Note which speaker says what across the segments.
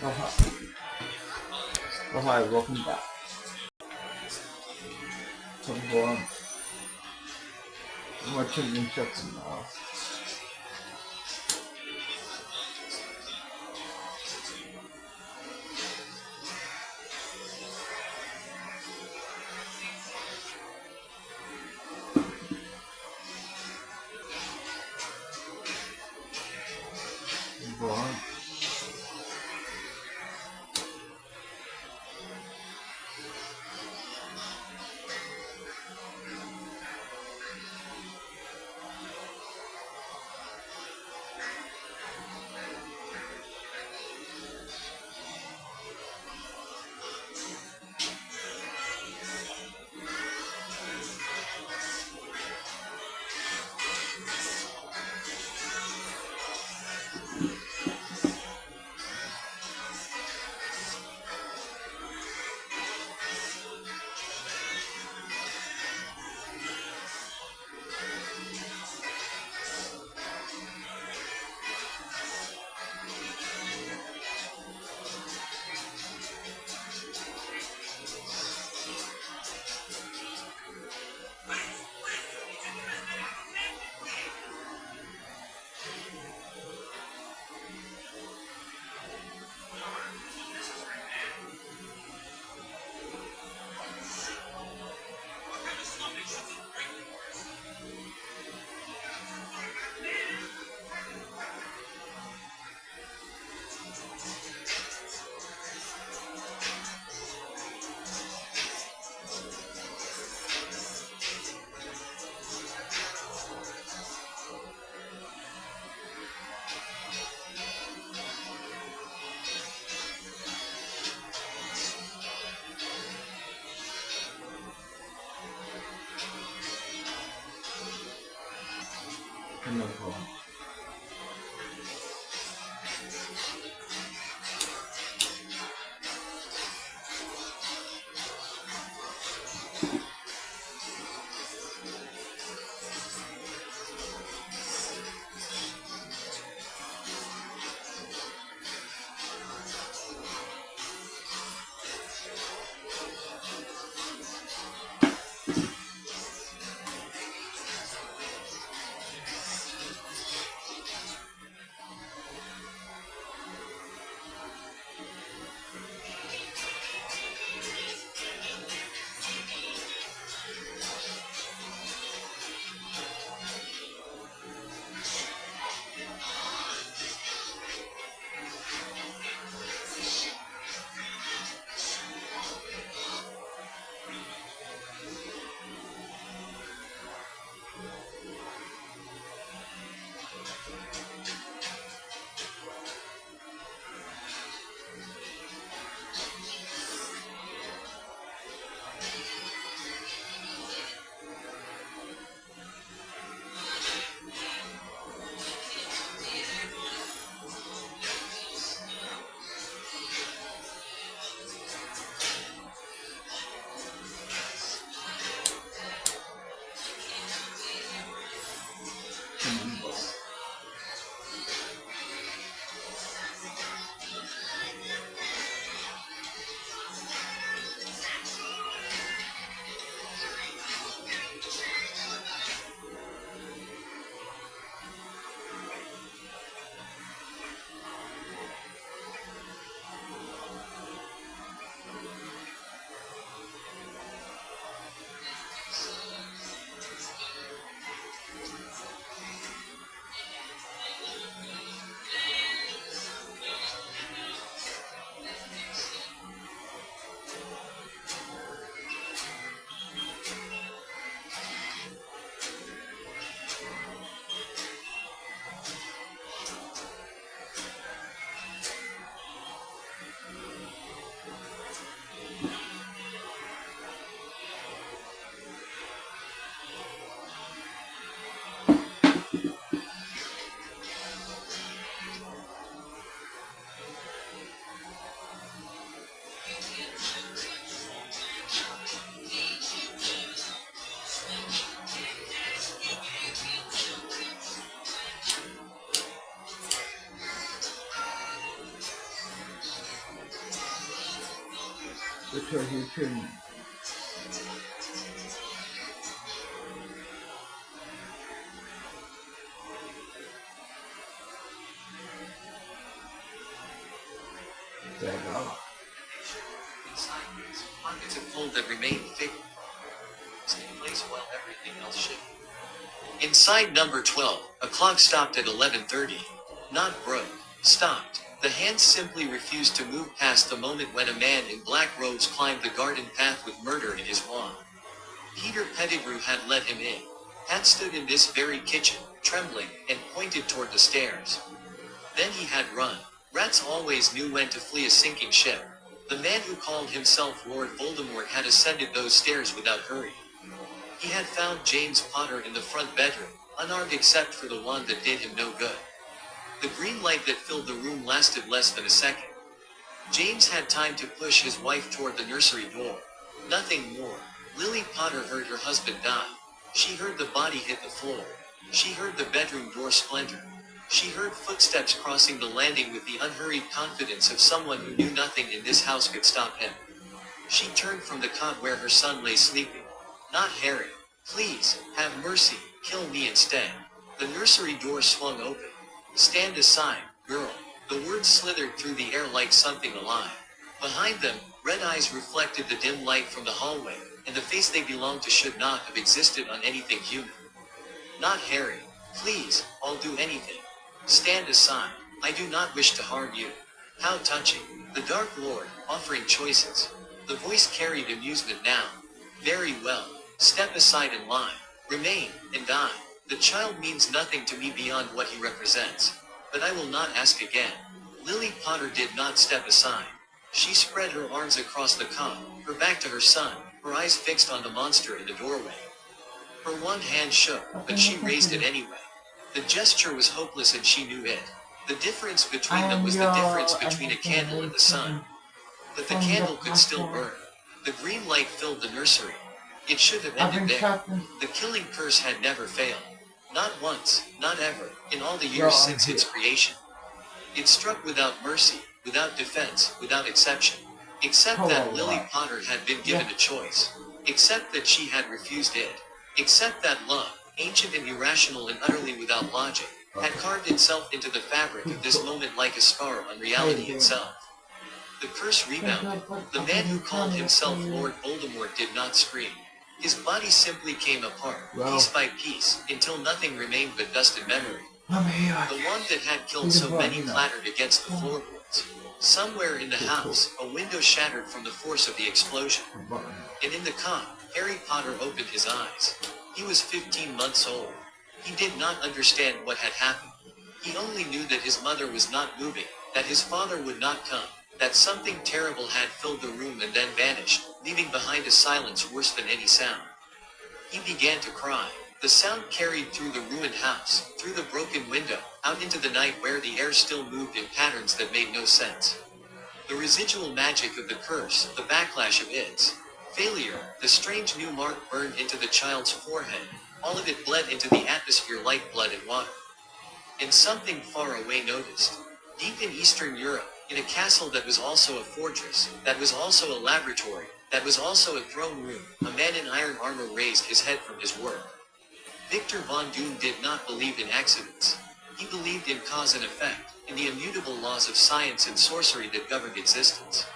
Speaker 1: Oh hi. Oh hi, welcome back. 정보원 음악을 인셨구나. 정보원 끝나고 because you can. There you go.
Speaker 2: Pockets of coal that remain fixed in place while everything else shifted. Inside number 12, a clock stopped at 11:30. Not broke. Stopped. The hands simply refused to move past the moment when a man in black robes climbed the garden path with murder in his wand. Peter Pettigrew had let him in. Had stood in this very kitchen, trembling, and pointed toward the stairs. Then he had run. Rats always knew when to flee a sinking ship. The man who called himself Lord Voldemort had ascended those stairs without hurry. He had found James Potter in the front bedroom, unarmed except for the wand that did him no good. The green light that filled the room lasted less than a second. James had time to push his wife toward the nursery door. Nothing more. Lily Potter heard her husband die. She heard the body hit the floor. She heard the bedroom door splinter. She heard footsteps crossing the landing with the unhurried confidence of someone who knew nothing in this house could stop him. She turned from the cot where her son lay sleeping. Not Harry. Please, have mercy, kill me instead. The nursery door swung open. Stand aside, girl. The words slithered through the air like something alive. Behind them, red eyes reflected the dim light from the hallway, and the face they belonged to should not have existed on anything human. Not Harry. Please, I'll do anything. Stand aside. I do not wish to harm you. How touching. The Dark Lord, offering choices. The voice carried amusement now. Very well. Step aside in line. Remain, and die. The child means nothing to me beyond what he represents. But I will not ask again. Lily Potter did not step aside. She spread her arms across the cot, her back to her son, her eyes fixed on the monster in the doorway. Her one hand shook, but she raised it anyway. The gesture was hopeless and she knew it. The difference between them was the difference between a candle and the sun. But the candle could still burn. The green light filled the nursery. It should have ended there. The killing curse had never failed. Not once, not ever, in all the years since its creation. It struck without mercy, without defense, without exception. Except that Lily Potter had been given a choice. Except that she had refused it. Except that love, ancient and irrational and utterly without logic, had carved itself into the fabric of this moment like a scar on reality itself. The curse rebounded. The man who called himself Lord Voldemort did not scream. His body simply came apart, piece by piece, until nothing remained but dust and memory. The wand that had killed so many clattered against the floorboards. Somewhere in the house, a window shattered from the force of the explosion. And in the cot, Harry Potter opened his eyes. He was 15 months old. He did not understand what had happened. He only knew that his mother was not moving, that his father would not come, that something terrible had filled the room and then vanished, leaving behind a silence worse than any sound. He began to cry. The sound carried through the ruined house, through the broken window, out into the night where the air still moved in patterns that made no sense. The residual magic of the curse, the backlash of its failure, the strange new mark burned into the child's forehead, all of it bled into the atmosphere like blood and water. And something far away noticed. Deep in Eastern Europe, in a castle that was also a fortress, that was also a laboratory, that was also a throne room, a man in iron armor raised his head from his work. Victor Von Doom did not believe in accidents. He believed in cause and effect, in the immutable laws of science and sorcery that governed existence.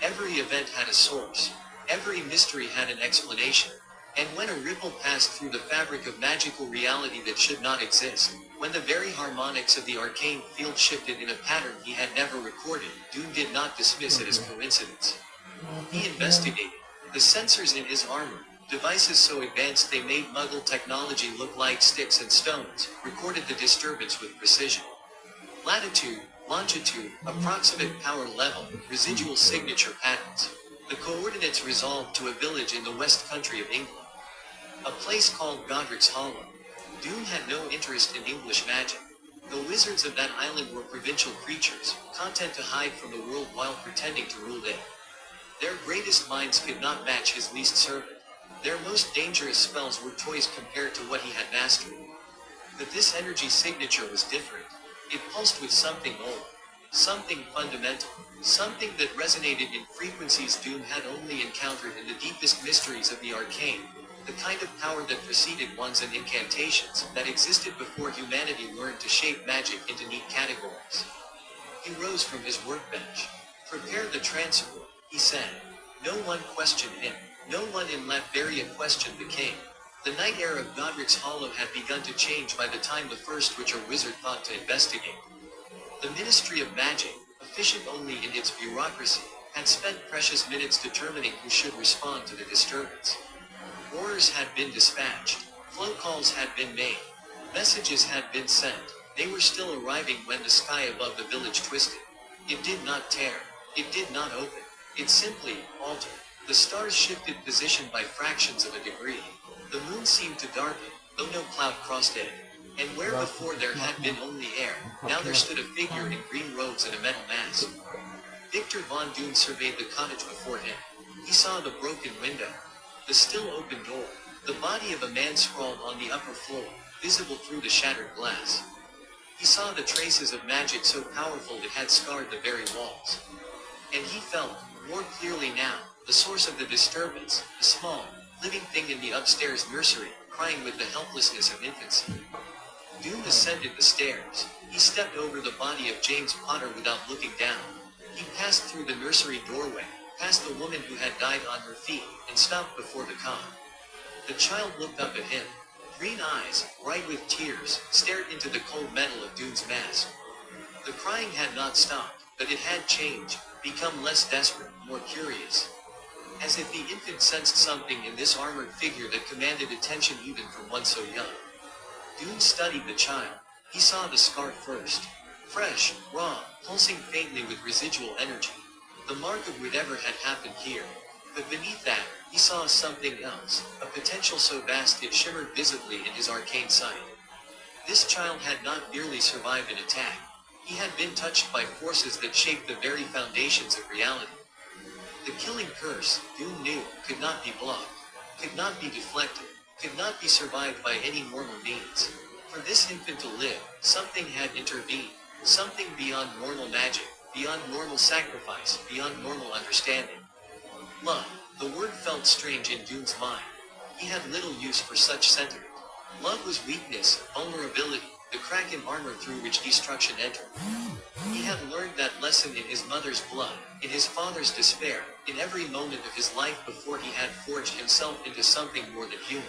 Speaker 2: Every event had a source. Every mystery had an explanation. And when a ripple passed through the fabric of magical reality that should not exist, when the very harmonics of the arcane field shifted in a pattern he had never recorded, Doom did not dismiss it as coincidence. He investigated. The sensors in his armor, devices so advanced they made Muggle technology look like sticks and stones, recorded the disturbance with precision. Latitude, longitude, approximate power level, residual signature patterns. The coordinates resolved to a village in the west country of England. A place called Godric's Hollow. Doom had no interest in English magic. The wizards of that island were provincial creatures, content to hide from the world while pretending to rule it. Their greatest minds could not match his least servant. Their most dangerous spells were toys compared to what he had mastered. But this energy signature was different. It pulsed with something old. something fundamental, something that resonated in frequencies Doom had only encountered in the deepest mysteries of the arcane, the kind of power that preceded wands and incantations, that existed before humanity learned to shape magic into neat categories. He rose from his workbench. "Prepare the transport," he said. No one questioned him. No one in Latveria questioned the king. The night air of Godric's Hollow had begun to change by the time the first Witcher wizard thought to investigate. The Ministry of Magic, efficient only in its bureaucracy, had spent precious minutes determining who should respond to the disturbance. Orders had been dispatched. Flow calls had been made. Messages had been sent. They were still arriving when the sky above the village twisted. It did not tear. It did not open. It simply altered. The stars shifted position by fractions of a degree. The moon seemed to darken, though no cloud crossed it. And where before there had been only air, now there stood a figure in green robes and a metal mask. Victor von Doom surveyed the cottage before him. He saw the broken window, the still open door, the body of a man sprawled on the upper floor, visible through the shattered glass. He saw the traces of magic so powerful it had scarred the very walls. And he felt, more clearly now, the source of the disturbance, a small, living thing in the upstairs nursery, crying with the helplessness of infancy. Doom ascended the stairs. He stepped over the body of James Potter without looking down. He passed through the nursery doorway, past the woman who had died on her feet, and stopped before the cot. The child looked up at him. Green eyes, bright with tears, stared into the cold metal of Doom's mask. The crying had not stopped, but it had changed, become less desperate, more curious. As if the infant sensed something in this armored figure that commanded attention even from one so young. Doom studied the child. He saw the scar first. Fresh, raw, pulsing faintly with residual energy. The mark of whatever had happened here. But beneath that, he saw something else, a potential so vast it shimmered visibly in his arcane sight. This child had not merely survived an attack. He had been touched by forces that shaped the very foundations of reality. The killing curse, Doom knew, could not be blocked, could not be deflected, could not be survived by any normal means. For this infant to live, something had intervened, something beyond normal magic, beyond normal sacrifice, beyond normal understanding. Love. The word felt strange in Doom's mind. He had little use for such sentiment. Love was weakness, vulnerability, the crack in armor through which destruction entered. He had learned that lesson in his mother's blood, in his father's despair, in every moment of his life before he had forged himself into something more than human.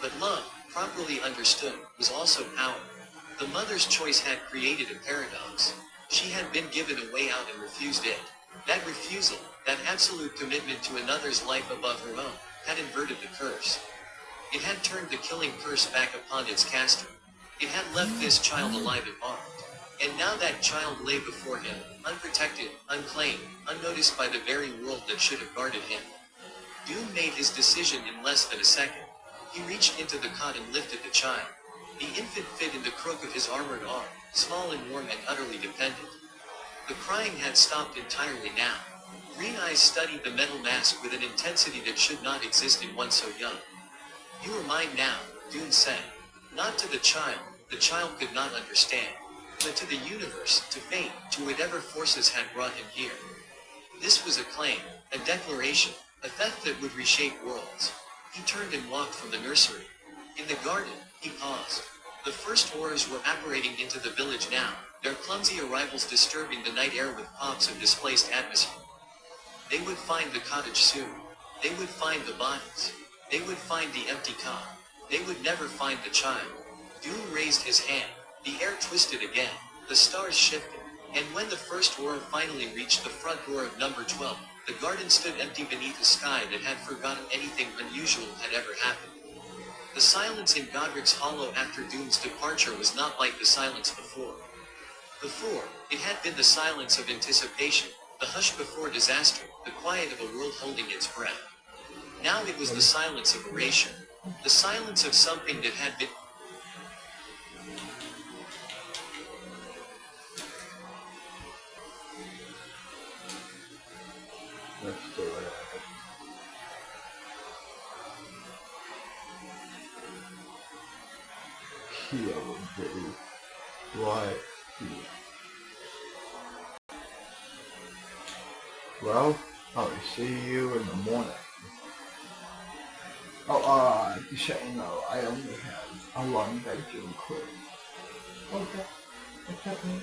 Speaker 2: But love, properly understood, was also power. The mother's choice had created a paradox. She had been given a way out and refused it. That refusal, that absolute commitment to another's life above her own, had inverted the curse. It had turned the killing curse back upon its caster. It had left this child alive and armed. And now that child lay before him, unprotected, unclaimed, unnoticed by the very world that should have guarded him. Doom made his decision in less than a second. He reached into the cot and lifted the child. The infant fit in the crook of his armored arm, small and warm and utterly dependent. The crying had stopped entirely now. Green eyes studied the metal mask with an intensity that should not exist in one so young. "You are mine now," Doom said. Not to the child could not understand. But to the universe, to fate, to whatever forces had brought him here. This was a claim, a declaration, a theft that would reshape worlds. He turned and walked from the nursery. In the garden, he paused. The first horrors were apparating into the village now, their clumsy arrivals disturbing the night air with pops of displaced atmosphere. They would find the cottage soon. They would find the bodies. They would find the empty cot. They would never find the child. Doom raised his hand. The air twisted again. The stars shifted. And when the first horror finally reached the front door of number 12, the garden stood empty beneath a sky that had forgotten anything unusual had ever happened. The silence in Godric's Hollow after Doom's departure was not like the silence before. Before, it had been the silence of anticipation, the hush before disaster, the quiet of a world holding its breath. Now it was the silence of erasure, the silence of something that had been.
Speaker 1: Let's do it. Kill, baby. Right here. Well, I will see you in the morning. Just so you know, I only have a one bedroom crib. Okay. Okay.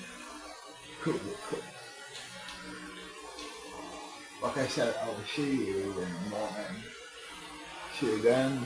Speaker 1: Cool, cool. Like I said, I will see you in the morning. See you then.